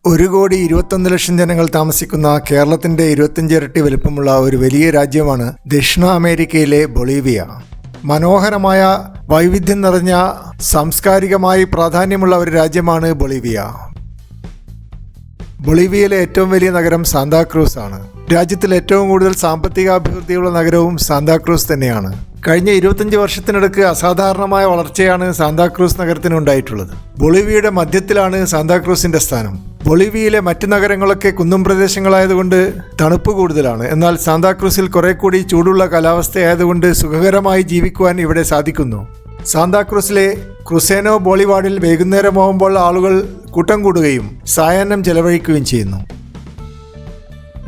1,21,00,000 ജനങ്ങൾ താമസിക്കുന്ന കേരളത്തിന്റെ 25 ഇരട്ടി വലുപ്പമുള്ള ഒരു വലിയ രാജ്യമാണ് ദക്ഷിണ അമേരിക്കയിലെ ബൊളീവിയ. മനോഹരമായ വൈവിധ്യം നിറഞ്ഞ സാംസ്കാരികമായി പ്രാധാന്യമുള്ള ഒരു രാജ്യമാണ് ബൊളീവിയ. ബൊളീവിയയിലെ ഏറ്റവും വലിയ നഗരം സാന്താക്രൂസ് ആണ്. രാജ്യത്തിൽ ഏറ്റവും കൂടുതൽ സാമ്പത്തിക അഭിവൃദ്ധിയുള്ള നഗരവും സാന്താക്രൂസ് തന്നെയാണ്. കഴിഞ്ഞ 25 വർഷത്തിനിടയ്ക്ക് അസാധാരണമായ വളർച്ചയാണ് സാന്താക്രൂസ് നഗരത്തിന് ഉണ്ടായിട്ടുള്ളത്. ബൊളീവിയയുടെ മധ്യത്തിലാണ് സാന്താക്രൂസിന്റെ സ്ഥാനം. ബൊളീവിയയിലെ മറ്റ് നഗരങ്ങളൊക്കെ കുന്നും പ്രദേശങ്ങളായതുകൊണ്ട് തണുപ്പ് കൂടുതലാണ്. എന്നാൽ സാന്താക്രൂസിൽ കുറെ കൂടി ചൂടുള്ള കാലാവസ്ഥയായതുകൊണ്ട് സുഖകരമായി ജീവിക്കുവാൻ ഇവിടെ സാധിക്കുന്നു. സാന്താക്രൂസിലെ ക്രുസേനോ ബോളിവാർഡിൽ വൈകുന്നേരമാകുമ്പോൾ ആളുകൾ കൂട്ടം കൂടുകയും സായാഹ്നം ചെലവഴിക്കുകയും ചെയ്യുന്നു.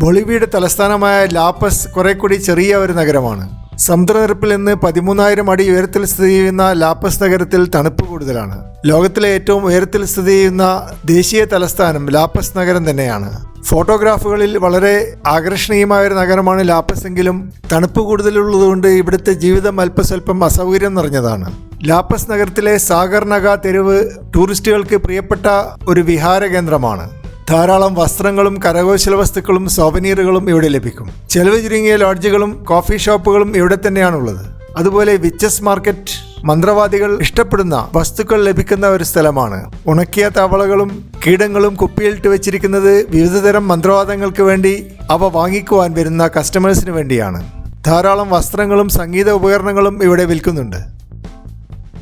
ബൊളീവിയയുടെ തലസ്ഥാനമായ ലാപസ് കുറെ കൂടി ചെറിയ ഒരു നഗരമാണ്. സമുദ്രനിരപ്പിൽ നിന്ന് 13,000 അടി ഉയരത്തിൽ സ്ഥിതി ചെയ്യുന്ന ലാപസ് നഗരത്തിൽ തണുപ്പ് കൂടുതലാണ്. ലോകത്തിലെ ഏറ്റവും ഉയരത്തിൽ സ്ഥിതി ചെയ്യുന്ന ദേശീയ തലസ്ഥാനം ലാപസ് നഗരം തന്നെയാണ്. ഫോട്ടോഗ്രാഫുകളിൽ വളരെ ആകർഷണീയമായ ഒരു നഗരമാണ് ലാപസ് എങ്കിലും തണുപ്പ് കൂടുതലുള്ളതുകൊണ്ട് ഇവിടുത്തെ ജീവിതം അല്പസ്വല്പം അസൗകര്യം നിറഞ്ഞതാണ്. ലാപസ് നഗരത്തിലെ സാഗർ നഗ തെരുവ് ടൂറിസ്റ്റുകൾക്ക് പ്രിയപ്പെട്ട ഒരു വിഹാര കേന്ദ്രമാണ്. ധാരാളം വസ്ത്രങ്ങളും കരകൗശല വസ്തുക്കളും സോവനീറുകളും ഇവിടെ ലഭിക്കും. ചെലവ് ചുരുങ്ങിയ ലോഡ്ജുകളും കോഫി ഷോപ്പുകളും ഇവിടെ തന്നെയാണുള്ളത്. അതുപോലെ വിച്ചസ് മാർക്കറ്റ് മന്ത്രവാദികൾ ഇഷ്ടപ്പെടുന്ന വസ്തുക്കൾ ലഭിക്കുന്ന ഒരു സ്ഥലമാണ്. ഉണക്കിയ തവളകളും കീടങ്ങളും കുപ്പിയിലിട്ട് വെച്ചിരിക്കുന്നത് വിവിധതരം മന്ത്രവാദങ്ങൾക്ക് വേണ്ടി അവ വാങ്ങിക്കുവാൻ വരുന്ന കസ്റ്റമേഴ്സിന് വേണ്ടിയാണ്. ധാരാളം വസ്ത്രങ്ങളും സംഗീത ഉപകരണങ്ങളും ഇവിടെ വിൽക്കുന്നുണ്ട്.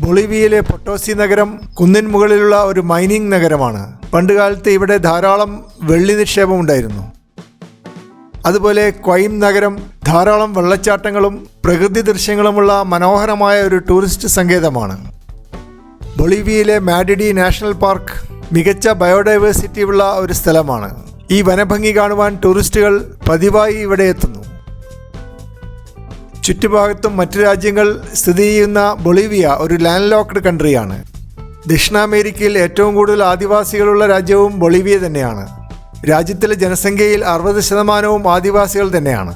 ബൊളീവിയയിലെ പൊട്ടോസി നഗരം കുന്നിൻ മുകളിലുള്ള ഒരു മൈനിങ് നഗരമാണ്. പണ്ടുകാലത്ത് ഇവിടെ ധാരാളം വെള്ളി നിക്ഷേപം ഉണ്ടായിരുന്നു. അതുപോലെ ക്വൈം നഗരം ധാരാളം വെള്ളച്ചാട്ടങ്ങളും പ്രകൃതി ദൃശ്യങ്ങളുമുള്ള മനോഹരമായ ഒരു ടൂറിസ്റ്റ് സങ്കേതമാണ്. ബൊളീവിയയിലെ മാഡിഡി നാഷണൽ പാർക്ക് മികച്ച ബയോഡൈവേഴ്സിറ്റി ഉള്ള ഒരു സ്ഥലമാണ്. ഈ വനഭംഗി കാണുവാൻ ടൂറിസ്റ്റുകൾ പതിവായി ഇവിടെ എത്തുന്നു. ചുറ്റുഭാഗത്തും മറ്റു രാജ്യങ്ങൾ സ്ഥിതി ചെയ്യുന്ന ബൊളീവിയ ഒരു ലാൻഡ് ലോക്ക്ഡ് കൺട്രിയാണ്. ദക്ഷിണാമേരിക്കയിൽ ഏറ്റവും കൂടുതൽ ആദിവാസികളുള്ള രാജ്യവും ബൊളീവിയ തന്നെയാണ്. രാജ്യത്തിലെ ജനസംഖ്യയിൽ 60% ആദിവാസികൾ തന്നെയാണ്.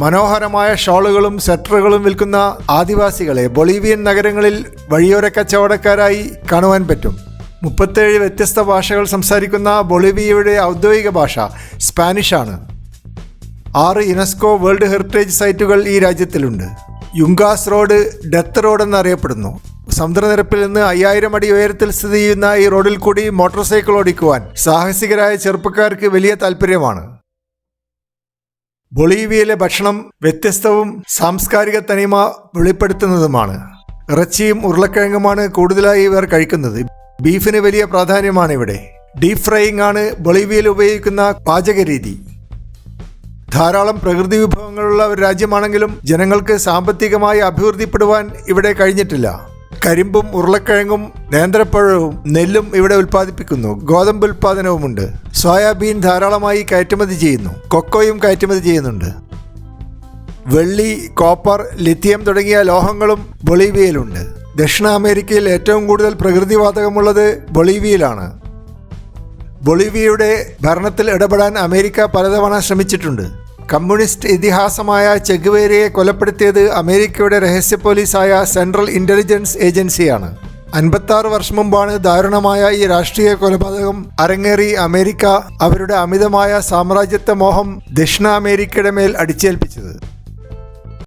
മനോഹരമായ ഷോളുകളും സ്വെറ്ററുകളും വിൽക്കുന്ന ആദിവാസികളെ ബൊളീവിയൻ നഗരങ്ങളിൽ വഴിയോര കച്ചവടക്കാരായി കാണുവാൻ പറ്റും. 37 വ്യത്യസ്ത ഭാഷകൾ സംസാരിക്കുന്ന ബൊളീവിയയുടെ ഔദ്യോഗിക ഭാഷ സ്പാനിഷാണ്. 6 യുനെസ്കോ വേൾഡ് ഹെറിറ്റേജ് സൈറ്റുകൾ ഈ രാജ്യത്തിലുണ്ട്. യുങ്കാസ് റോഡ് ഡെത്ത് റോഡ് എന്നറിയപ്പെടുന്നു. സമുദ്രനിരപ്പിൽ നിന്ന് 5000 അടി ഉയരത്തിൽ സ്ഥിതി ചെയ്യുന്ന ഈ റോഡിൽ കൂടി മോട്ടോർ സൈക്കിൾ ഓടിക്കുവാൻ സാഹസികരായ ചെറുപ്പക്കാർക്ക് വലിയ താല്പര്യമാണ്. ബൊളീവിയയിലെ ഭക്ഷണം വ്യത്യസ്തവും സാംസ്കാരിക തനിമ വെളിപ്പെടുത്തുന്നതുമാണ്. ഇറച്ചിയും ഉരുളക്കിഴങ്ങുമാണ് കൂടുതലായി ഇവർ കഴിക്കുന്നത്. ബീഫിന് വലിയ പ്രാധാന്യമാണ് ഇവിടെ. ഡീപ് ഫ്രൈയിങ് ആണ് ബൊളീവിയയിൽ ഉപയോഗിക്കുന്ന പാചകരീതി. ധാരാളം പ്രകൃതി വിഭവങ്ങളുള്ള ഒരു രാജ്യമാണെങ്കിലും ജനങ്ങൾക്ക് സാമ്പത്തികമായി അഭിവൃദ്ധിപ്പെടുവാൻ ഇവിടെ കഴിഞ്ഞിട്ടില്ല. കരിമ്പും ഉരുളക്കിഴങ്ങും നേന്ത്രപ്പഴവും നെല്ലും ഇവിടെ ഉൽപ്പാദിപ്പിക്കുന്നു. ഗോതമ്പ് ഉൽപ്പാദനവുമുണ്ട്. സോയാബീൻ ധാരാളമായി കയറ്റുമതി ചെയ്യുന്നു. കൊക്കോയും കയറ്റുമതി ചെയ്യുന്നുണ്ട്. വെള്ളി, കോപ്പർ, ലിഥിയം തുടങ്ങിയ ലോഹങ്ങളും ബൊളീവിയയിലുണ്ട്. ദക്ഷിണ അമേരിക്കയിൽ ഏറ്റവും കൂടുതൽ പ്രകൃതിവാതകമുള്ളത് ബൊളീവിയയിലാണ്. ബൊളീവിയയുടെ ഭരണത്തിൽ ഇടപെടാൻ അമേരിക്ക പലതവണ ശ്രമിച്ചിട്ടുണ്ട്. കമ്മ്യൂണിസ്റ്റ് ഇതിഹാസമായ ചെഗുവേരയെ കൊലപ്പെടുത്തിയത് അമേരിക്കയുടെ രഹസ്യ പോലീസായ സെൻട്രൽ ഇൻ്റലിജൻസ് ഏജൻസിയാണ്. 56 വർഷം മുമ്പാണ് ദാരുണമായ ഈ രാഷ്ട്രീയ കൊലപാതകം അരങ്ങേറി അമേരിക്ക അവരുടെ അമിതമായ സാമ്രാജ്യത്വ മോഹം ദക്ഷിണ അമേരിക്കയുടെ മേൽ അടിച്ചേൽപ്പിച്ചത്.